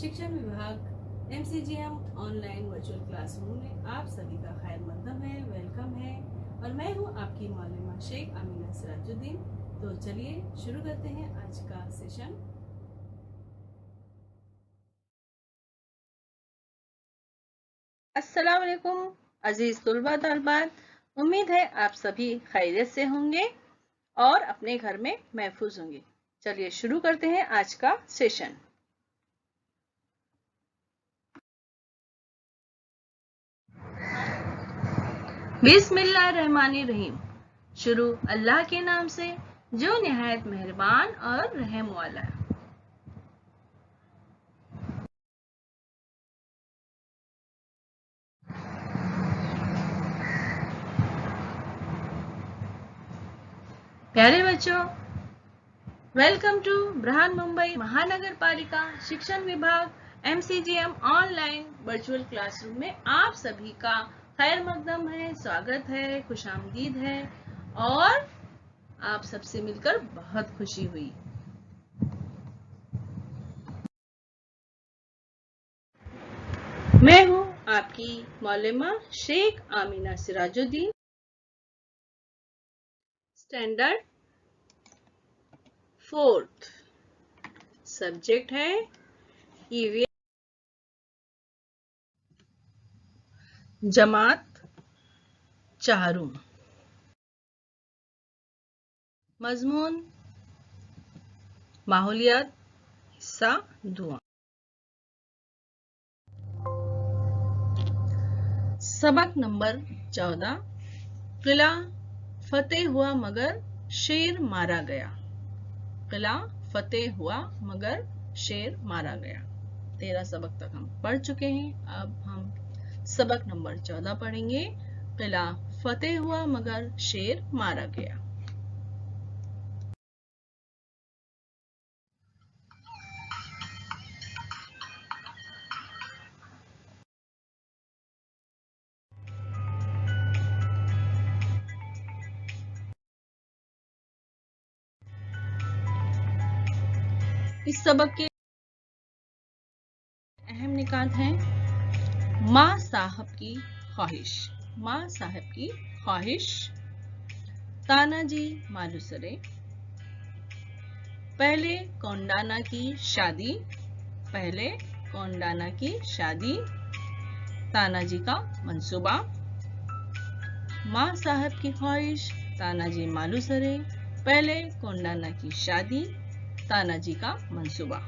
शिक्षण विभाग MCGM online virtual classroom में आप सभी का खैर मकदम है, वेलकम है। और मैं हूं आपकी मौलमा शेख आमीना सिराजुद्दीन। तो चलिए शुरू करते हैं आज का सेशन। अस्सलाम वालेकुम अजीज तुलबा तलबात, उम्मीद है आप सभी खैरियत से होंगे और अपने घर में महफूज होंगे। चलिए शुरू करते हैं आज का सेशन। बिस्मिल्लाहिर्रहमानिर्रहीम। शुरू अल्लाह के नाम से जो निहायत मेहरबान और रहम वाला है। प्यारे बच्चों, वेलकम टू ब्रहान मुंबई महानगर पालिका शिक्षण विभाग MCGM ऑनलाइन वर्चुअल क्लासरूम में आप सभी का खैर मकदम है, स्वागत है, खुशामदीद है और आप सबसे मिलकर बहुत खुशी हुई। मैं हूं आपकी मौलमा Shaikh Amina Sirajuddin. Standard 4th, subject है ईवीएस, जमात चारूं। मजमून माहौलियात, हिस्सा धुआं। सबक नंबर 14, किला फतेह हुआ मगर शेर मारा गया। किला फतेह हुआ मगर शेर मारा गया। 13 सबक तक हम पढ़ चुके हैं। अब हम सबक नंबर 14 पढ़ेंगे। किला फतेह हुआ मगर शेर मारा गया। इस सबक के अहम निकात हैं। माँ साहब की ख्वाहिश। माँ साहब की ख्वाहिश। तानाजी मालुसरे। पहले कोंडाना की शादी। पहले कोंडाना की शादी। तानाजी का मंसूबा। माँ साहब की ख्वाहिश, तानाजी मालुसरे, पहले कोंडाना की शादी, तानाजी का मंसूबा।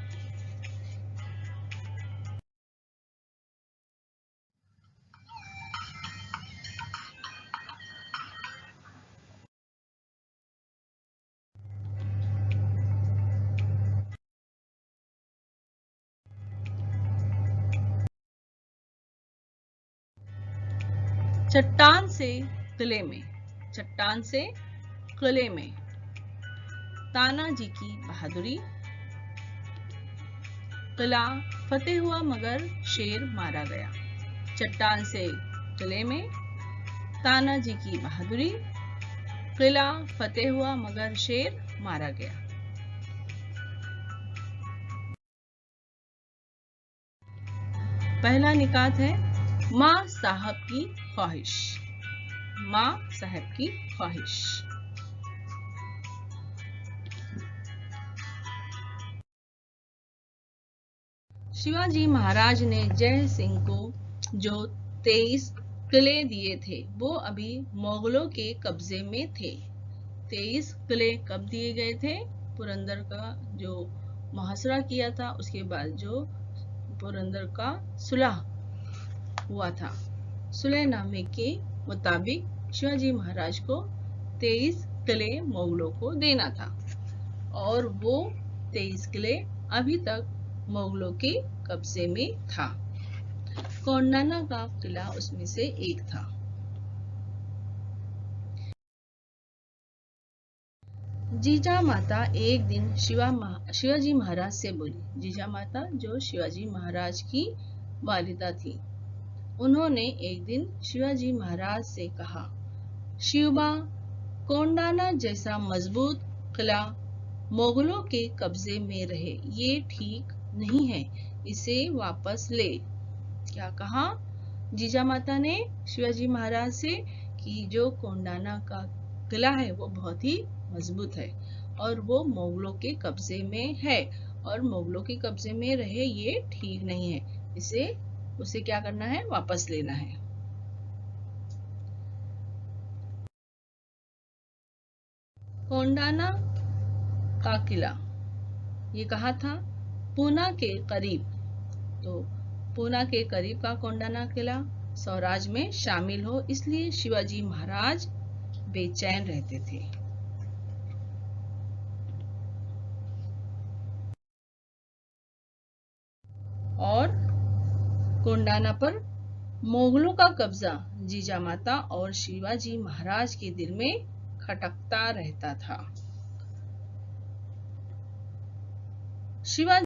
चट्टान से किले में। चट्टान से किले में। तानाजी की बहादुरी। किला फतेह हुआ मगर शेर मारा गया। चट्टान से किले में। तानाजी की बहादुरी। किला फतेह हुआ मगर शेर मारा गया। पहला निकात है माँ साहब की ख्वाहिश। माँ साहब की ख्वाहिश। शिवाजी महाराज ने जय सिंह को जो 23 किले दिए थे वो अभी मुगलों के कब्जे में थे। 23 किले कब दिए गए थे? पुरंदर का जो मुहासरा किया था उसके बाद जो पुरंदर का सुलह हुआ था, सुलहनामे के मुताबिक शिवाजी महाराज को 23 किले मुगलों को देना था और वो 23 किले अभी तक मुगलों के कब्जे में था। कोंडाना का किला उसमें से एक था। जीजा माता एक दिन शिवाजी महाराज से बोली। जीजा माता जो शिवाजी महाराज की वालिदा थी, उन्होंने एक दिन शिवाजी महाराज से कहा, शिवबा, कोंडाना जैसा मजबूत किला मुगलों के कब्जे में रहे, ये ठीक नहीं है। इसे वापस ले। क्या कहा जीजा माता ने शिवाजी महाराज से कि जो कोंडाना का किला है वो बहुत ही मजबूत है और वो मुगलों के कब्जे में है और मुगलों के कब्जे में रहे ये ठीक नहीं है, उसे क्या करना है, वापस लेना है। कोंडाना का किला ये कहा था, पूना के करीब। तो पूना के करीब का कोंडाना किला स्वराज में शामिल हो, इसलिए शिवाजी महाराज बेचैन रहते थे। और कोंडाना पर मुगलों का कब्जा जीजामाता और शिवाजी महाराज के दिल में खटकता रहता था। शिवाजी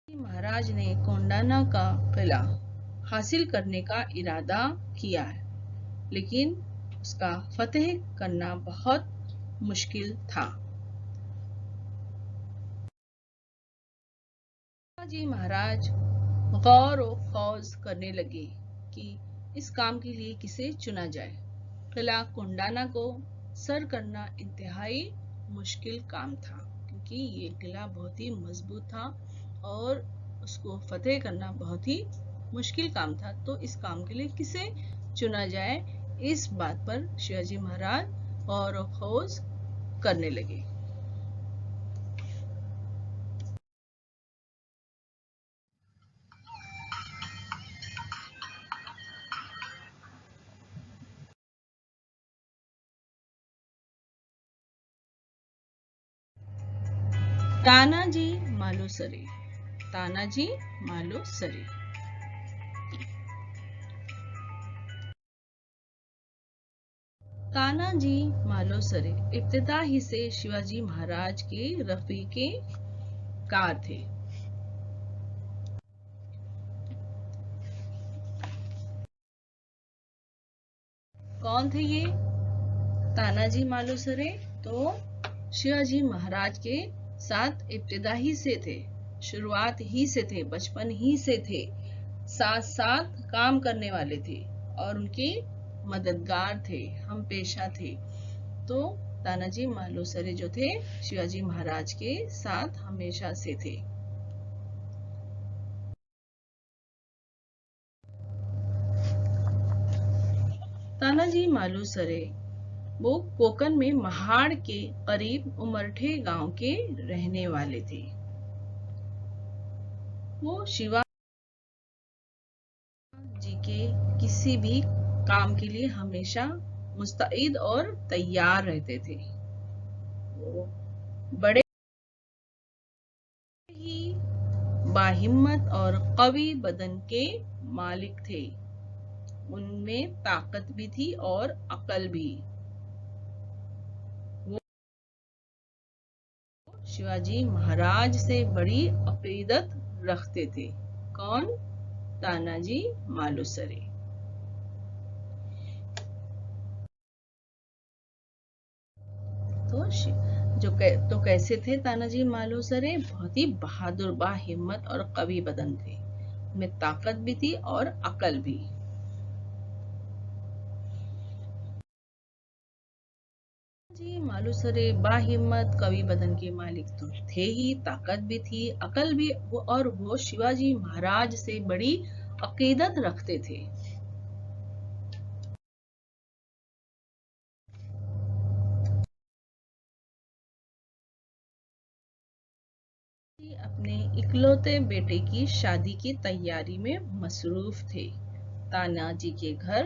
महाराज ने कोंडाना का किला हासिल करने का इरादा किया, लेकिन उसका फतेह करना बहुत मुश्किल था। शिवाजी महाराज गौर व खौज करने लगे कि इस काम के लिए किसे चुना जाए। किला कोंडाना को सर करना इंतहाई मुश्किल काम था, क्योंकि ये किला बहुत ही मजबूत था और उसको फतेह करना बहुत ही मुश्किल काम था। तो इस काम के लिए किसे चुना जाए, इस बात पर शिवाजी महाराज गौर व खोज करने लगे। तानाजी मालुसरे। तानाजी मालुसरे तानाजी मालुसरे इब्तिदाई से शिवाजी महाराज के रफीके कार थे। कौन थे ये तानाजी मालुसरे? तो शिवाजी महाराज के साथ इब्तिदाई से थे, शुरुआत ही से थे, बचपन ही से थे, साथ साथ काम करने वाले थे और उनके मददगार थे, हम पेशा थे। तो तानाजी मालुसरे जो थे शिवाजी महाराज के साथ हमेशा से थे। तानाजी मालुसरे वो कोकण में महाड़ के करीब उमरठे गांव के रहने वाले थे। वो शिवाजी के किसी भी काम के लिए हमेशा मुस्तैद और तैयार रहते थे। वो बड़े ही बाहिम्मत और कवी बदन के मालिक थे। उनमें ताकत भी थी और अकल भी। वो शिवाजी महाराज से बड़ी अकीदत रखते थे। कौन? तानाजी मालुसरे। तो कैसे थे तानाजी मालुसरे? बहुत ही बहादुर, बाहिम्मत और कवि बदन थे। उनमें ताकत भी थी और अकल भी। जी मालुसरे बाहिम्मत कवि बदन के मालिक तो थे ही, ताकत भी थी, अकल भी, और वो शिवाजी महाराज से बड़ी अकीदत रखते थे। अपने इकलौते बेटे की शादी की तैयारी में मसरूफ थे। तानाजी के घर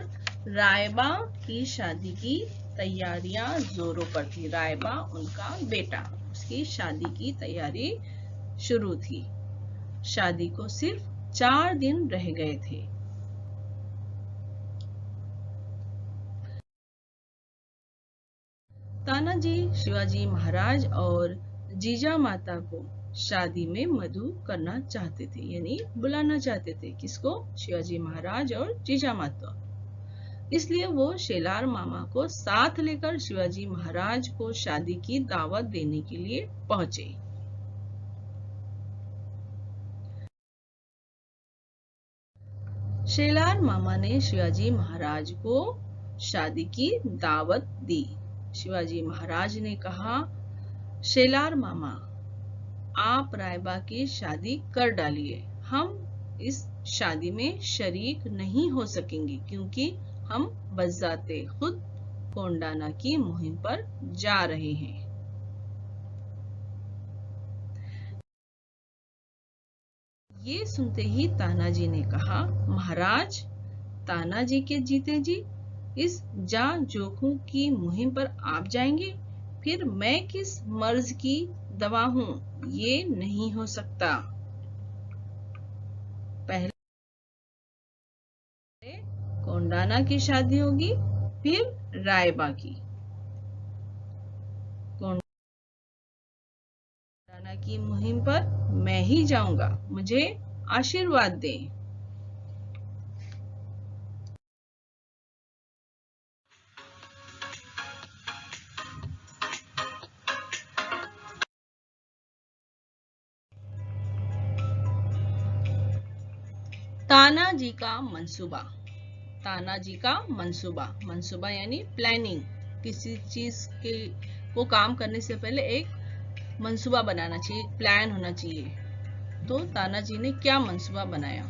रायबा की शादी की तैयारियां जोरों पर थी। रायबा उनका बेटा, उसकी शादी की तैयारी शुरू थी। शादी को सिर्फ 4 दिन रह गए थे। तानाजी शिवाजी महाराज और जीजा माता को शादी में मधु करना चाहते थे, यानी बुलाना चाहते थे। किसको? शिवाजी महाराज और जीजा माता। इसलिए वो शेलार मामा को साथ लेकर शिवाजी महाराज को शादी की दावत देने के लिए पहुंचे। शेलार मामा ने शिवाजी महाराज को शादी की दावत दी। शिवाजी महाराज ने कहा, शेलार मामा, आप रायबा की शादी कर डालिए। हम इस शादी में शरीक नहीं हो सकेंगे क्योंकि हम बज़ाते खुद कोंडाना की मुहिम पर जा रहे हैं। ये सुनते ही तानाजी ने कहा, महाराज, तानाजी के जीते जी इस जान जोखों की मुहिम पर आप जाएंगे? फिर मैं किस मर्ज की दवा हूं? ये नहीं हो सकता। पहले कोंडाना की शादी होगी, फिर रायबा की। कोंडाना की मुहिम पर मैं ही जाऊंगा। मुझे आशीर्वाद दें। तानाजी का मंसूबा। तानाजी का मंसूबा यानी प्लानिंग। किसी चीज के को काम करने से पहले एक मंसूबा बनाना चाहिए, प्लान होना चाहिए। तो तानाजी ने क्या मंसूबा बनाया?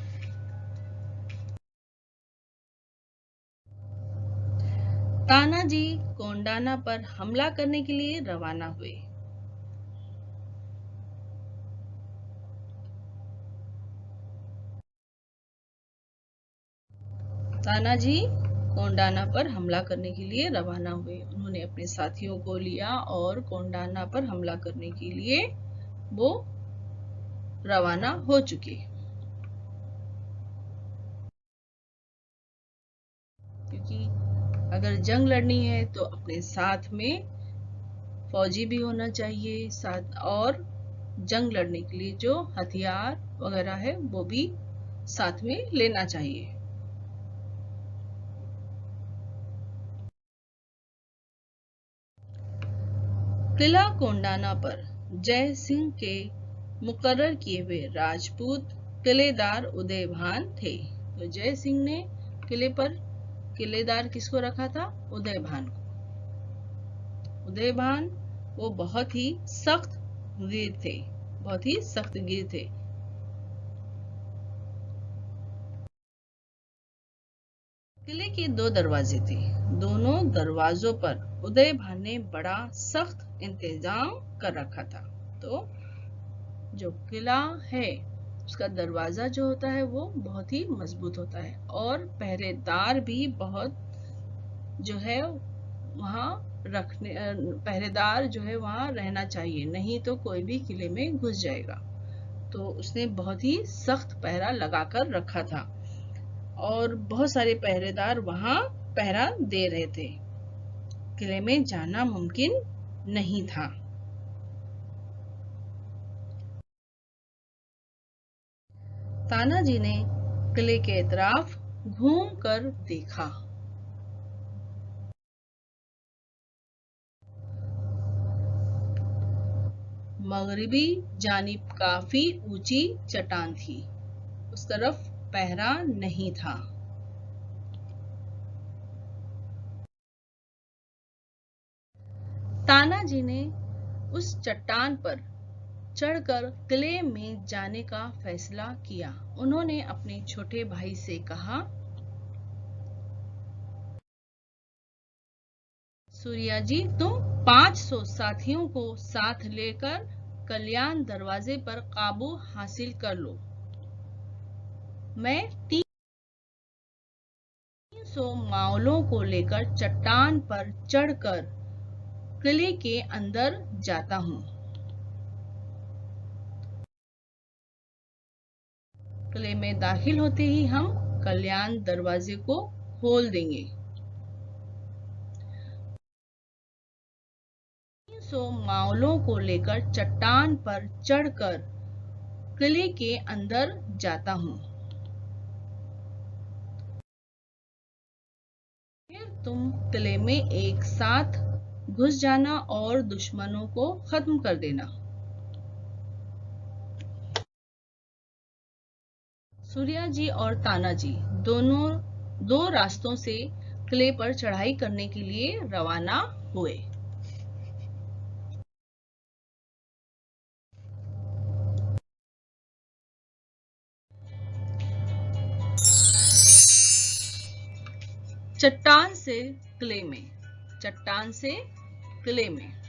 तानाजी कोंडाना पर हमला करने के लिए रवाना हुए। तानाजी कोंडाना पर हमला करने के लिए रवाना हुए। उन्होंने अपने साथियों को लिया और कोंडाना पर हमला करने के लिए वो रवाना हो चुके। क्योंकि अगर जंग लड़नी है तो अपने साथ में फौजी भी होना चाहिए, साथ और जंग लड़ने के लिए जो हथियार वगैरह है वो भी साथ में लेना चाहिए। किला कोंडाना पर जय सिंह के मुकर्रर किए हुए राजपूत किलेदार उदयभान थे। तो जय सिंह ने किले पर किलेदार किसको रखा था? उदयभान को। उदयभान वो बहुत ही सख्त वीर थे, बहुत ही सख्त वीर थे। किले के 2 दरवाजे थे। दोनों दरवाजों पर उदयभान ने बड़ा सख्त इंतजाम कर रखा था। तो जो किला है उसका दरवाजा जो होता है वो बहुत ही मजबूत होता है और पहरेदार भी बहुत जो है वहां रखने पहरेदार जो है वहां रहना चाहिए, नहीं तो कोई भी किले में घुस जाएगा। तो उसने बहुत ही सख्त पहरा लगाकर रखा था और बहुत सारे पहरेदार वहां पहरा दे रहे थे। किले में जाना मुमकिन नहीं था। तानाजी ने किले के इतराफ घूमकर देखा। मगरिबी जानिब काफी ऊंची चट्टान थी, उस तरफ पहरा नहीं था। तानाजी ने उस चट्टान पर चढ़कर किले में जाने का फैसला किया। उन्होंने अपने छोटे भाई से कहा, सूर्या जी, तुम 500 साथियों को साथ लेकर कल्याण दरवाजे पर काबू हासिल कर लो। मैं 300 मावलों को लेकर चट्टान पर चढ़कर किले के अंदर जाता हूँ। किले में दाखिल होते ही हम कल्याण दरवाजे को खोल देंगे। 300 मावलों को लेकर चट्टान पर चढ़कर किले के अंदर जाता हूँ। फिर तुम किले में एक साथ घुस जाना और दुश्मनों को खत्म कर देना। सूर्याजी और तानाजी दोनों दो रास्तों से किले पर चढ़ाई करने के लिए रवाना हुए। चट्टान से किले में, चट्टान से किले में।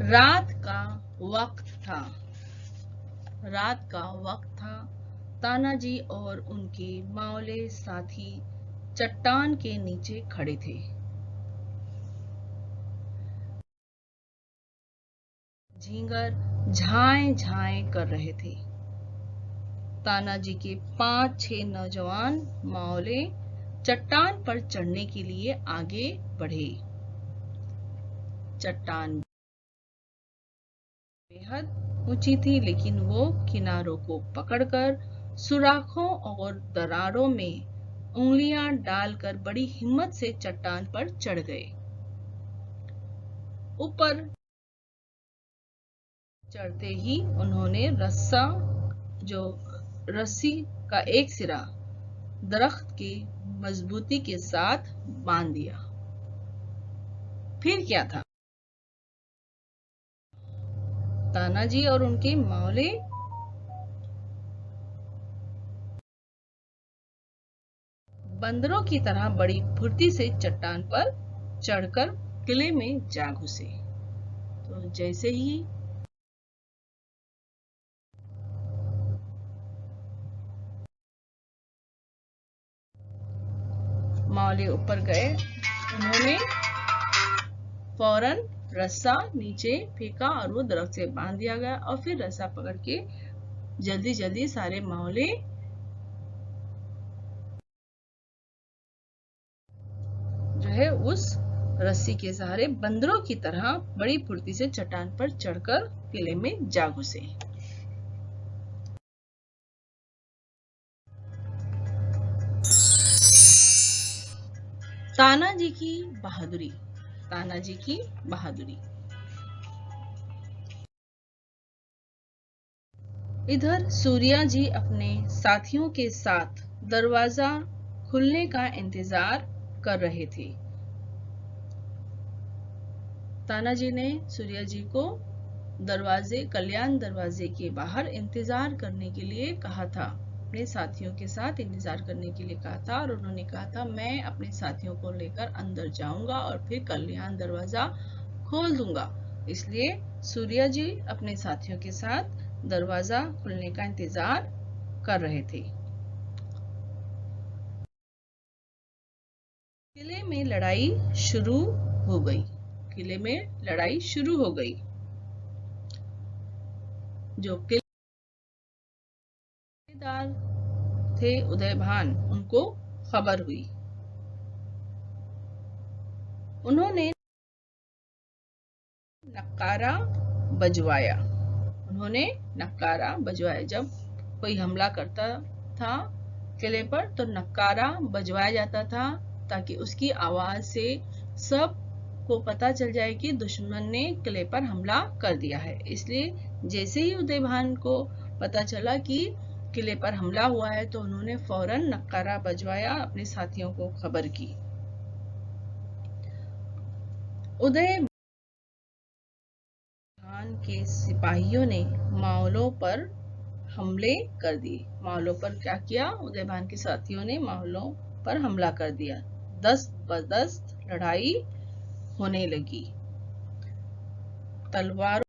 रात का वक्त था, रात का वक्त था। तानाजी और उनके मावले साथी चट्टान के नीचे खड़े थे। झींगर झाएं झाएं कर रहे थे। तानाजी के 5-6 नौजवान मावले चट्टान पर चढ़ने के लिए आगे बढ़े। चट्टान बेहद ऊंची थी, लेकिन वो किनारों को पकड़कर सुराखों और दरारों में उंगलियां डालकर बड़ी हिम्मत से चट्टान पर चढ़ गए। ऊपर चढ़ते ही उन्होंने रस्सी का एक सिरा दरख्त के मजबूती के साथ बांध दिया। फिर क्या था? तानाजी और उनके मावले बंदरों की तरह बड़ी फुर्ती से चट्टान पर चढ़कर किले में जा घुसे। तो जैसे ही मावले ऊपर गए, उन्होंने फौरन रस्सा नीचे फेंका और वो दरख्त से बांध दिया गया। और फिर रस्सा पकड़ के जल्दी जल्दी सारे मावले जो है उस रस्सी के सहारे बंदरों की तरह बड़ी फुर्ती से चट्टान पर चढ़कर किले में जा घुसे। तानाजी की बहादुरी, तानाजी की बहादुरी। इधर सूर्याजी अपने साथियों के साथ दरवाजा खुलने का इंतजार कर रहे थे। तानाजी ने सूर्याजी को कल्याण दरवाजे के बाहर इंतजार करने के लिए कहा था, अपने साथियों के साथ इंतजार करने के लिए कहा था। और उन्होंने कहा था, मैं अपने साथियों को लेकर अंदर जाऊंगा और फिर कल्याण दरवाजा खोल दूंगा। इसलिए सूर्याजी अपने साथियों के साथ दरवाजा खुलने का इंतजार कर रहे थे। किले में लड़ाई शुरू हो गई। किले में लड़ाई शुरू हो गई। जो किलेदार थे उदयभान, उनको खबर हुई। उन्होंने नक्कारा बजवाया। उन्होंने नक्कारा बजवाया। जब कोई हमला करता था किले पर तो नक्कारा बजवाया जाता था, ताकि उसकी आवाज से सब को पता चल जाए कि दुश्मन ने किले पर हमला कर दिया है। इसलिए जैसे ही उदयभान को पता चला कि किले पर हमला हुआ है तो उन्होंने फौरन नक्कारा बजवाया, अपने साथियों को खबर की। उदयभान के सिपाहियों ने मावलों पर हमले कर दिए। मावलों पर क्या किया? उदयभान के साथियों ने मावलों पर हमला कर दिया। दस्त बदस्त लड़ाई होने लगी। तलवारों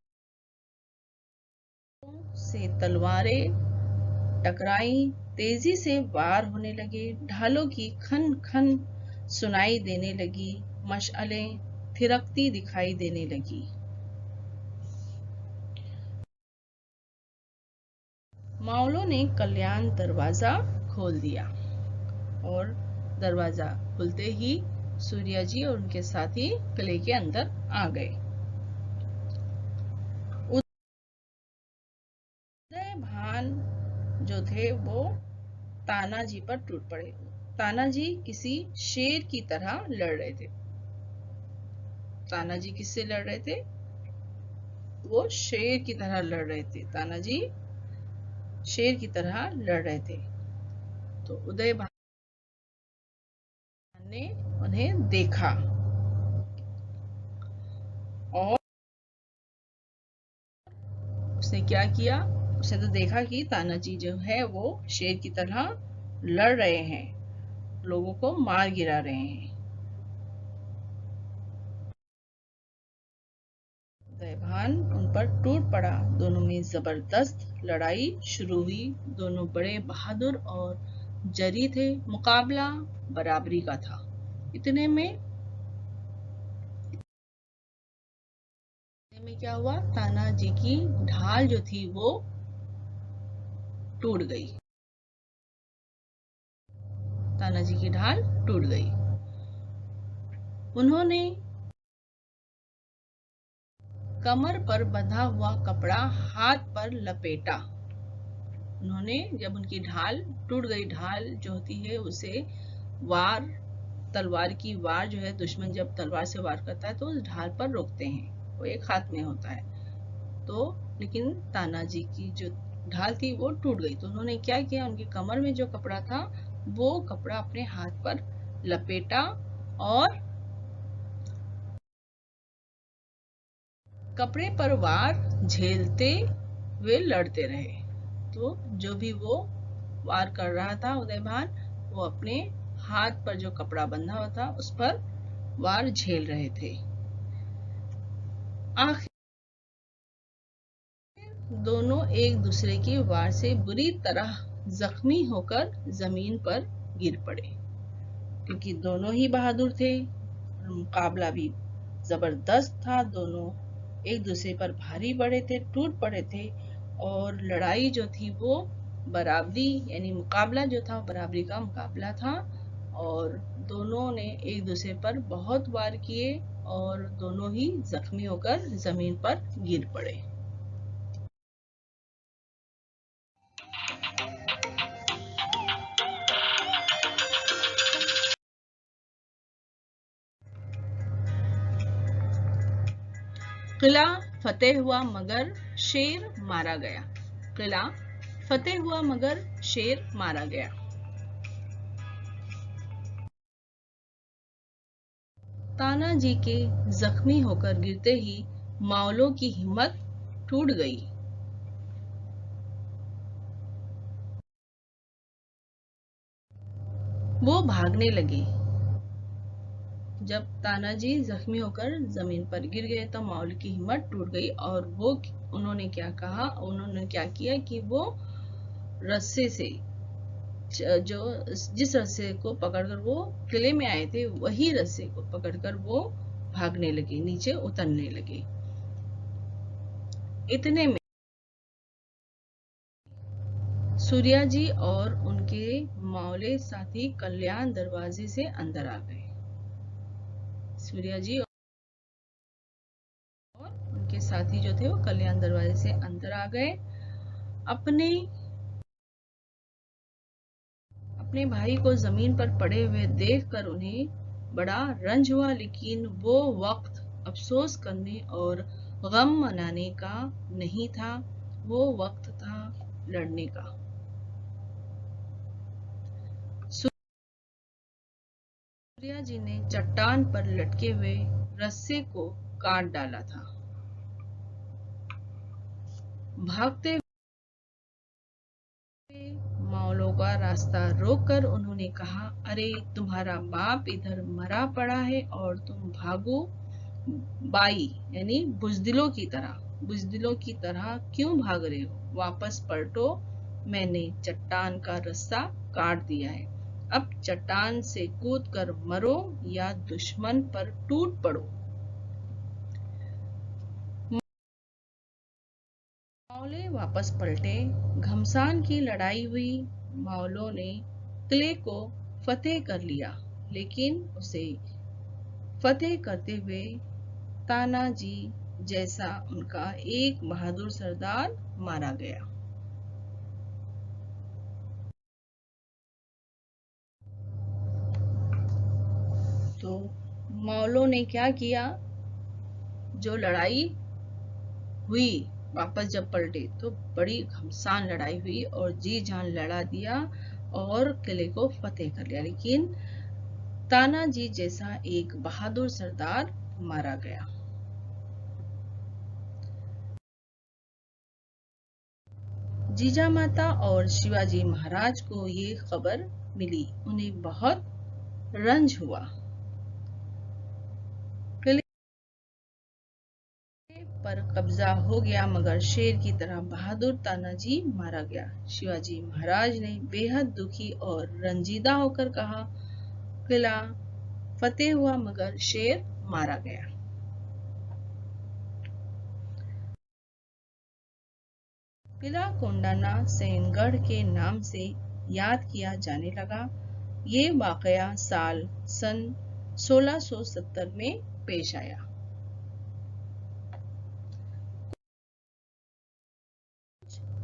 से तलवारें टकराई, तेजी से वार होने लगे। ढालों की खन खन सुनाई देने लगी। मशालें थिरकती दिखाई देने लगी। मावलों ने कल्याण दरवाजा खोल दिया और दरवाजा खुलते ही सूर्याजी और उनके साथी किले के अंदर आ गए। उदयभान जो थे वो तानाजी पर टूट पड़े। तानाजी किसी शेर की तरह लड़ रहे थे। तानाजी किससे लड़ रहे थे? वो शेर की तरह लड़ रहे थे। तानाजी शेर की तरह लड़ रहे थे। तो उदयभान ने उन्हें देखा और उसने क्या किया, उसने तो देखा कि तानाजी जो है वो शेर की तरह लड़ रहे हैं, लोगों को मार गिरा रहे हैं। उदयभान उन पर टूट पड़ा। दोनों में जबरदस्त लड़ाई शुरू हुई। दोनों बड़े बहादुर और जरी थे। मुकाबला बराबरी का था। इतने में क्या हुआ, तानाजी की ढाल जो थी वो टूट गई। तानाजी की ढाल टूट गई। उन्होंने कमर पर बंधा हुआ कपड़ा हाथ पर लपेटा। उन्होंने, जब उनकी ढाल टूट गई, ढाल जो होती है उसे वार, तलवार की वार जो है, दुश्मन जब तलवार से वार करता है तो उस ढाल पर रोकते हैं, वो एक हाथ में होता है। तो लेकिन तानाजी की जो ढाल थी वो टूट गई। तो उन्होंने क्या किया, उनकी कमर में जो कपड़ा था वो कपड़ा अपने हाथ पर लपेटा और कपड़े पर वार झेलते हुए लड़ते रहे। तो जो भी वो वार कर रहा था उदयभान, वो अपने हाथ पर जो कपड़ा बंधा हुआ था उस पर वार झेल रहे थे। आखिर दोनों एक दूसरे की वार से बुरी तरह जख्मी होकर जमीन पर गिर पड़े। क्योंकि दोनों ही बहादुर थे, मुकाबला भी जबरदस्त था, दोनों एक दूसरे पर भारी पड़े थे, टूट पड़े थे। और लड़ाई जो थी वो बराबरी, यानी मुकाबला जो था बराबरी का मुकाबला था। और दोनों ने एक दूसरे पर बहुत वार किए और दोनों ही जख्मी होकर जमीन पर गिर पड़े। किला फतेह हुआ मगर शेर मारा गया। किला फतेह हुआ मगर शेर मारा गया। तानाजी के जख्मी होकर गिरते ही मावलों की हिम्मत टूट गई। वो भागने लगे। जब तानाजी जख्मी होकर जमीन पर गिर गए तो मावल की हिम्मत टूट गई और वो उन्होंने क्या कहा, उन्होंने क्या किया कि वो रस्से से, जो जिस रस्से को पकड़कर वो किले में आए थे वही रस्से को पकड़कर वो भागने लगे, नीचे उतरने लगे। इतने में सूर्याजी और उनके मावले साथी कल्याण दरवाजे से अंदर आ गए। सूर्याजी और उनके साथी जो थे वो कल्याण दरवाजे से अंदर आ गए। अपने अपने भाई को जमीन पर पड़े हुए देखकर उन्हें बड़ा रंज हुआ, लेकिन वो वक्त अफसोस करने और गम मनाने का नहीं था, वो वक्त था लड़ने का। सूर्या जी ने चट्टान पर लटके हुए रस्से को काट डाला था। भागते हुए मावलों का रास्ता रोककर उन्होंने कहा, अरे तुम्हारा बाप इधर मरा पड़ा है और तुम भागो बाई, यानी बुजदिलों की तरह क्यों भाग रहे हो? वापस पलटो, मैंने चट्टान का रास्ता काट दिया है। अब चट्टान से कूद कर मरो या दुश्मन पर टूट पड़ो। मावले वापस पलटे। घमसान की लड़ाई हुई। मावलों ने किले को फतेह कर लिया, लेकिन उसे फतेह करते हुए तानाजी जैसा उनका एक बहादुर सरदार मारा गया। तो मावलों ने क्या किया, जो लड़ाई हुई, वापस जब पलटे तो बड़ी घमसान लड़ाई हुई और जी जान लड़ा दिया और किले को फतेह कर लिया, लेकिन तानाजी जैसा एक बहादुर सरदार मारा गया। जीजामाता और शिवाजी महाराज को ये खबर मिली, उन्हें बहुत रंज हुआ। किले पर कब्जा हो गया, मगर शेर की तरह बहादुर तानाजी मारा गया। शिवाजी महाराज ने बेहद दुखी और रंजीदा होकर कहा, किला फतेह हुआ मगर शेर मारा गया। किला कोंडाना सेनगढ़ के नाम से याद किया जाने लगा। ये वाकया सन 1670 में पेश आया।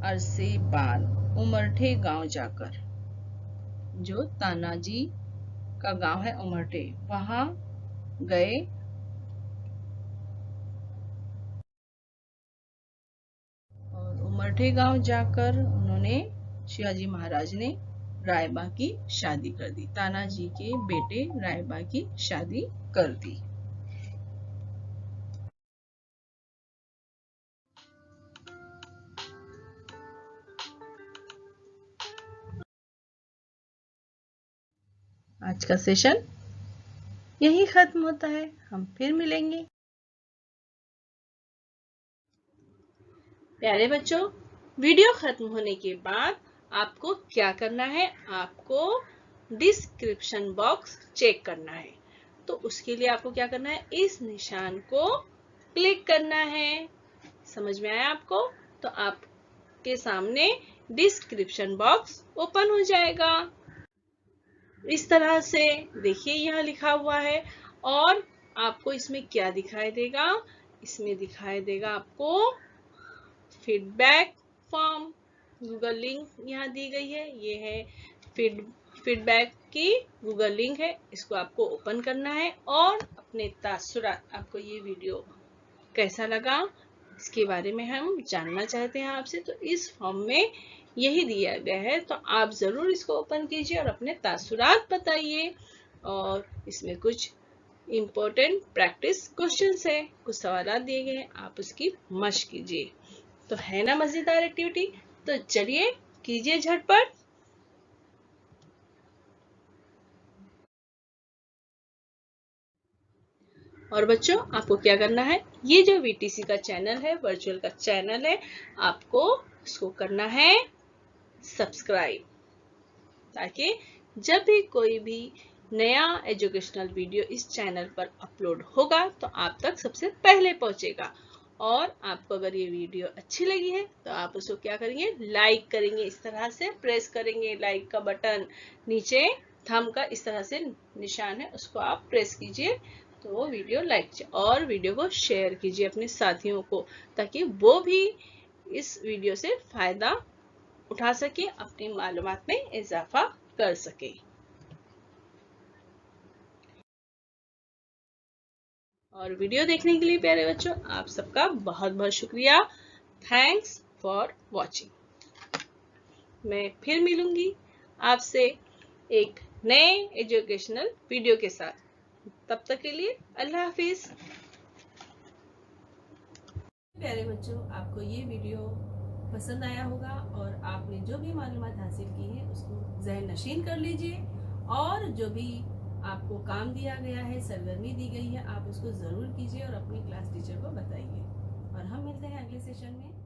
अरसे बाद उमरठे गांव जाकर, जो तानाजी का गांव है उमरठे, वहां गए और उमरठे गांव जाकर उन्होंने, शिवाजी महाराज ने रायबा की शादी कर दी, तानाजी के बेटे रायबा की शादी कर दी। आज का सेशन यही खत्म होता है, हम फिर मिलेंगे। प्यारे बच्चों, वीडियो खत्म होने के बाद आपको क्या करना है, आपको डिस्क्रिप्शन बॉक्स चेक करना है। तो उसके लिए आपको क्या करना है, इस निशान को क्लिक करना है। समझ में आया आपको? तो आपके सामने डिस्क्रिप्शन बॉक्स ओपन हो जाएगा। इस तरह से देखिए, यहाँ लिखा हुआ है और आपको इसमें क्या दिखाई देगा, इसमें दिखाई देगा आपको फीडबैक फॉर्म, गूगल लिंक यहाँ दी गई है, ये है फीडबैक की गूगल लिंक है, इसको आपको ओपन करना है और अपने तासुरात, आपको ये वीडियो कैसा लगा इसके बारे में हम जानना चाहते हैं आपसे। तो इस फॉर्म में यही दिया गया है, तो आप जरूर इसको ओपन कीजिए और अपने तासुरात बताइए। और इसमें कुछ इम्पोर्टेंट प्रैक्टिस क्वेश्चंस है, कुछ सवाल दिए गए हैं, आप उसकी मशक कीजिए। तो है ना मजेदार एक्टिविटी? तो चलिए कीजिए झटपट। और बच्चों, आपको क्या करना है, ये जो वीटीसी का चैनल है, वर्चुअल का चैनल है, आपको इसको करना है सब्सक्राइब, ताकि जब भी कोई भी नया एजुकेशनल वीडियो इस चैनल पर अपलोड होगा तो आप तक सबसे पहले पहुंचेगा। और आपको अगर ये वीडियो अच्छी लगी है तो आप उसको क्या करेंगे, लाइक करेंगे, इस तरह से प्रेस करेंगे लाइक का बटन, नीचे थंब का इस तरह से निशान है, उसको आप प्रेस कीजिए तो वो वीडियो लाइक कीजिए। और वीडियो को शेयर कीजिए अपने साथियों को, ताकि वो भी इस वीडियो से फायदा उठा सके, अपनी मालूमात में इजाफा कर सके। और वीडियो देखने के लिए प्यारे बच्चों, आप सबका बहुत बहुत शुक्रिया। Thanks for watching. मैं फिर मिलूंगी आपसे एक नए एजुकेशनल वीडियो के साथ। तब तक के लिए अल्लाह हाफिज। प्यारे बच्चों, आपको ये वीडियो पसंद आया होगा और आपने जो भी मालूमात हासिल की है उसको ज़हन नशीन कर लीजिए। और जो भी आपको काम दिया गया है, सरगर्मी दी गई है, आप उसको ज़रूर कीजिए और अपनी क्लास टीचर को बताइए। और हम मिलते हैं अगले सेशन में।